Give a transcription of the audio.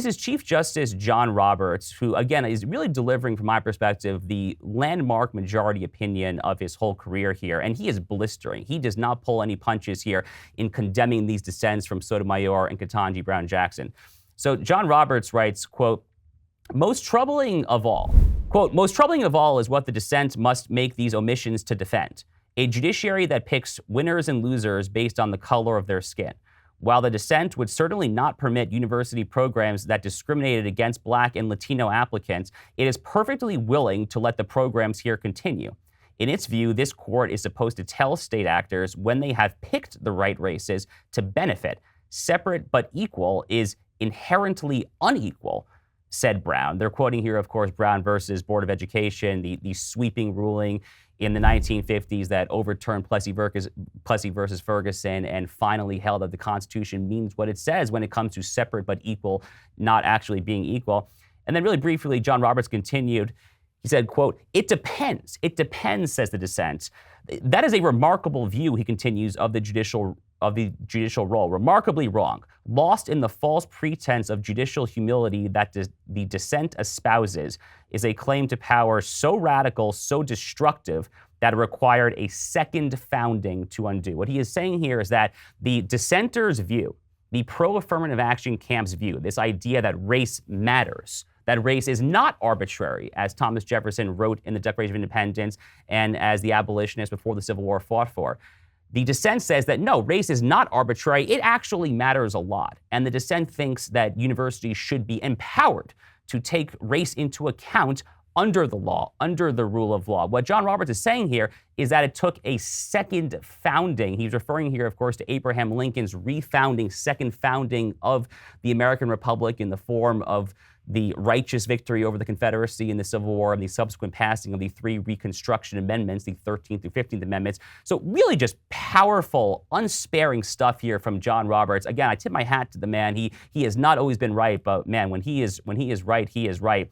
this is Chief Justice John Roberts, who, again, is really delivering, from my perspective, the landmark majority opinion of his whole career here. And he is blistering. He does not pull any punches here in condemning these dissents from Sotomayor and Ketanji Brown Jackson. So John Roberts writes, quote, most troubling of all is what the dissent must make these omissions to defend. A judiciary that picks winners and losers based on the color of their skin. While the dissent would certainly not permit university programs that discriminated against Black and Latino applicants, it is perfectly willing to let the programs here continue. In its view, this court is supposed to tell state actors when they have picked the right races to benefit. Separate but equal is inherently unequal, said Brown. They're quoting here, of course, Brown versus Board of Education, the sweeping ruling in the 1950s that overturned Plessy versus Ferguson and finally held that the Constitution means what it says when it comes to separate but equal, not actually being equal. And then really briefly, John Roberts continued. He said, quote, it depends. It depends, says the dissent. That is a remarkable view, he continues, of the judicial role. Remarkably wrong. Lost in the false pretense of judicial humility that the dissent espouses is a claim to power so radical, so destructive, that it required a second founding to undo. What he is saying here is that the dissenters' view, the pro-affirmative action camp's view, this idea that race matters, that race is not arbitrary, as Thomas Jefferson wrote in the Declaration of Independence and as the abolitionists before the Civil War fought for. The dissent says that no, race is not arbitrary. It actually matters a lot. And the dissent thinks that universities should be empowered to take race into account under the law, under the rule of law. What John Roberts is saying here is that it took a second founding. He's referring here, of course, to Abraham Lincoln's refounding, second founding of the American Republic in the form of the righteous victory over the Confederacy in the Civil War and the subsequent passing of the 3 Reconstruction Amendments, the 13th through 15th Amendments. So really just powerful, unsparing stuff here from John Roberts. Again, I tip my hat to the man. He has not always been right, but man, when he is right, he is right.